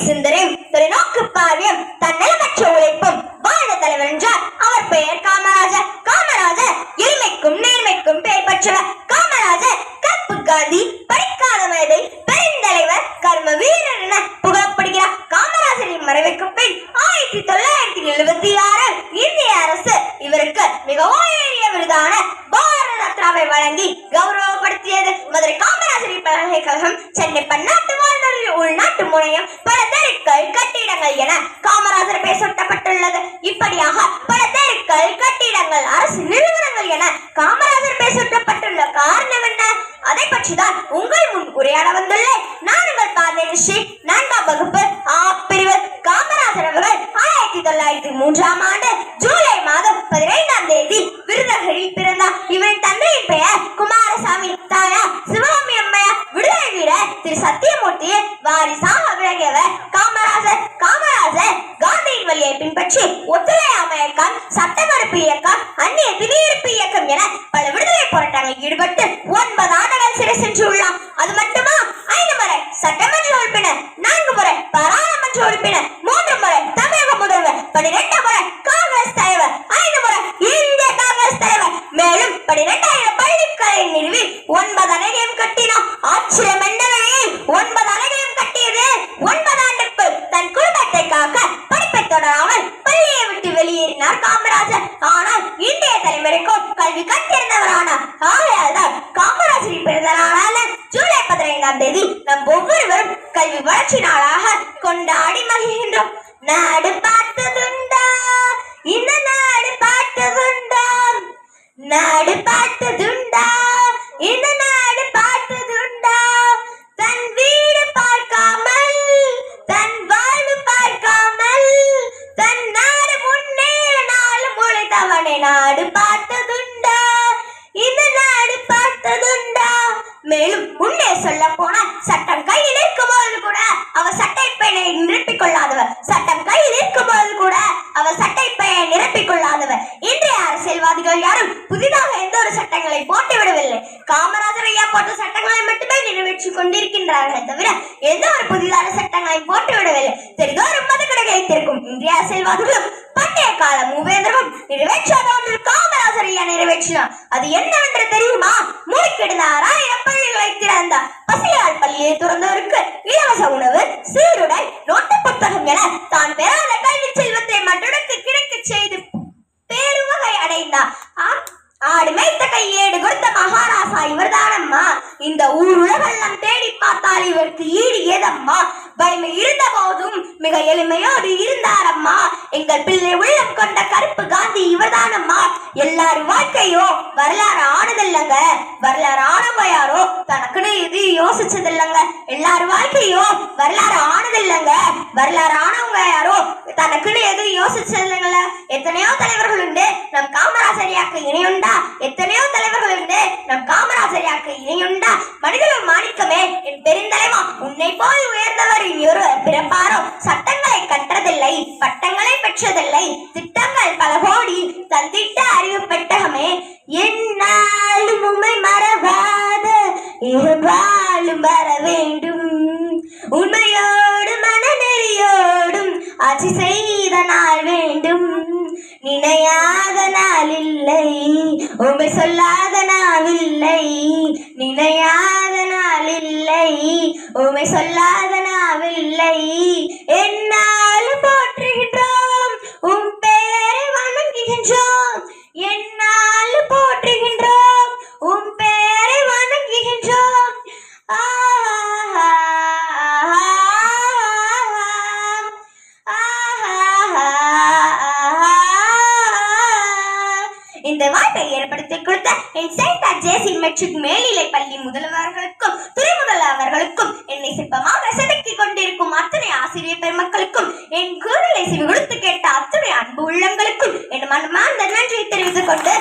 சிந்தனையும் தொலைநோக்கு பார்வையும் தன்னலமற்ற உழைப்பும் வாழ்ந்த தலைவர் என்றார் அவர் பெயர் காமராஜர். காமராஜர் எளிமைக்கும் நேர்மைக்கும் பெயர் பெற்றவர். காமராஜர் கற்பு காந்தி, படிக்காத மேதை, பெருந்தலைவர், கர்ம வீரர் என புகழப்படுகிறார். காமராஜரின் மறைவுக்கு பின் 1976 இந்திய அரசு இவருக்கு மிக உயரிய விருதான பாரத ரத்னாவை வழங்கி கௌரவப்படுத்தியது. மதுரை காமராஜரின் பல்கலைக்கழகம், சென்னை பன்னாட்டு வாழ்நூலில் உள்நாட்டு முனையம், பல தெருக்கள், கட்டிடங்கள் என காமராஜர் பெயர் சூட்டப்பட்டுள்ளது. இப்படியாக பல தெருக்கள், கட்டிடங்கள், அரசு நிறுவனங்கள் என காமராஜர் பெயர் சூட்டப்பட்டுள்ள காரணம் என்ன? அதை பற்றிதான் உங்கள் முன் உரையாட வந்துள்ளேன். நான் உங்கள் பார்வை 4ஆம் வகுப்பு ஆ பிரிவு. காமராஜர் அவர்கள் 1903ஆம் ஆண்டு ஜூலை மாதம் 15ஆம் தேதி விருதுநகரில் பிறந்தார். இவரின் தந்தையின் பெயர் குமாரசாமி, தாயார் சிவகாமி அம்மையார். விடுதலை வீரர் திரு சத்தியமூர்த்தியை வாரிசாக விளங்கியவர் காமராஜர். காமராஜர் காந்தியின் வழியை பின்பற்றி ஒத்துழையாமை இயக்கம், சட்ட மறுப்பு இயக்கம், அந்நிய திணிப்பு இயக்கம் என பல விடுதலை போராட்டங்களில் ஈடுபட்டு 9 ஆண்டுகள் சிறை சென்றுள்ளார். அது மட்டுமா, 5 முறை சட்டமன்ற உறுப்பினர், 4 முறை பாராளுமன்ற உறுப்பினர், 3 முறை தமிழக முதல்வர், 12 முறை காங்கிரஸ் தலைவர், 5 முறை இந்திய காங்கிரஸ் தலைவர். மேலும் 12,000 பள்ளிகளை நிறுவி 9 அணைகளையும் கட்டினார். ஆச்சரியம் என்னவெனில் 9 அணைகளையும் கட்டியது 9 ஆண்டுக்குள். தன் குடும்பத்தை காக்க படிப்பை தொடராமல் பள்ளியை விட்டு வெளியேறினார் காமராஜர். ஆனால் இந்திய தலைமுறைக்கும் கல்வி கற்றிருந்தவரானார். ஆகையால்தான் காமராஜரின் பிறந்த நாளான ஜூலை 15ஆம் தேதி நம் ஒவ்வொருவரும் கல்வி வளர்ச்சி நாளாக கொண்டாடி மகிழ்கின்றோம். நாடு பார்த்ததுண்டா, இந்த நாடு பார்த்ததுண்டா, நாடு பார்த்ததுண்டா, இந்த நாடு பார்த்ததுண்டா. தன் வீடு பார்க்காமல், தன் வாழ்வு பார்க்காமல், தன் நாடு முன்னேற நாளும் உழைத்தவனை நாடு பார்த்ததுண்டா, இந்த நாடு பார்த்ததுண்டா. மேலும் முன்னே சொல்ல போன சட்டம் கையில் இருக்கும்போது கூட அவர் சட்டை பையனை நிரப்பிக் கொள்ளாதவர். சட்டம் கையில் இருக்கும்போது கூட அவர் சட்டை பையனை நிரப்பிக் கொள்ளாதவர். இன்றைய அரசியல்வாதிகள் யாரும் புதிதாக எந்த ஒரு சட்டங்களை போட்டு விடவில்லை. காமராஜர் ஐயா போட்ட சட்டங்களை மட்டுமே நிறைவேற்றி கொண்டிருக்கின்றார்கள் தவிர எந்த ஒரு புதிதான சட்டங்களை போட்டு விடவில்லை. தெரிந்தோறும் மதுக்கடைகளை திறக்கும் இந்திய அரசியல்வாதிகளும் பண்டைய கால மூவேந்தரும் நிறைவேற்றாத ஒன்று காமராஜர் ஐயா நிறைவேற்றினார். அது என்னவென்று தெரியுமா? மூடிக்கிடந்த 6000 பள்ளிகளை திறந்தார். பசியால் பள்ளியை திறந்தவருக்கு இலவச உணவு, சீருடை, நோட்டு புத்தகம் என தான் பெறாத கல்வி செல்வத்தை மற்றொருக்கு கிடைக்க செய்து பேருவகை அடைந்தார். ஆடு மேய்த்த கையேடு கொடுத்த மகாராசா இவர்தானம்மா. இந்த ஊர் உலகெல்லாம் தேடி பார்த்தால் இவருக்கு ஈடு ஏதம்மா. வலிமை இருந்த போதும் மிக எளிமையோடு இருந்தாரம்மா. எங்கள் பிள்ளை உள்ளம் கொண்ட கருப்பு காந்தி இவர்தானம்மா. எல்லாரும் வாழ்க்கையோ வரலாறு ஆனதில்லைங்க. வரலாறு ஆனவங்க யாரோ தனக்குன்னு இது யோசிச்சதில்லைங்க. எல்லாரும் வாழ்க்கையோ வரலாறு ஆனதில்லைங்க. வரலாறு ஆனவங்க யாரோ தனக்குன்னு எதுவும் யோசிச்சதில்லைங்கள. எத்தனையோ தலைவர்கள் உண்டு, நம் காமராஜரியாக்கு இணையுண்டா. எத்தனையோ தலைவர்கள் உண்டு, நம் காமராஜரியாக்கு இணையுண்டா. மனிதனும் மாணிக்கமே என் பெருந்தலைவா, உன்னை போல் உயர்ந்தவர் ஒருவர் பிறப்பாரோ. சட்டங்களை கற்றதில்லை, பட்டங்களை பெற்றதில்லை, திட்டங்கள் பல கோடி தந்திட்ட அறிவு பெட்டகமே. என்னாலும் உம்மை மறவாத இருவாலும் வர வேண்டும். உண்மையோடு மனநெறியோடும் ஆட்சி செய்த நாள் வேண்டும். நினையாத நாள் இல்லை, உண்மை சொல்லாத நாவில்லை. நினையாத நாள் இல்லை, உண்மை சொல்லாத நாவில்லை. என்னாலும் போற்றுகின்றோம், உம் பெயரை வணங்குகின்றோம். என்னாலும் போற்றுகின்றோம், உம் பெயரை வணங்குகின்றோம். இந்த வாய்ப்பை ஏற்படுத்தி கொடுத்த என் செயின்ட் ஜேசி மெட்ரிக் மேல்நிலை பள்ளி முதல்வர்களுக்கும் துணை முதல்வர்களுக்கும் என்னை சிற்பமாக செதுக்கிக் கொண்டிருக்கும் அத்தனை ஆசிரியர் பெருமக்களுக்கும் என் குரலை செவி கொடுத்து கேட்ட அத்தனை அன்பு உள்ளங்களுக்கும் என் மனமார்ந்த நன்றியை தெரிவித்துக் கொண்டு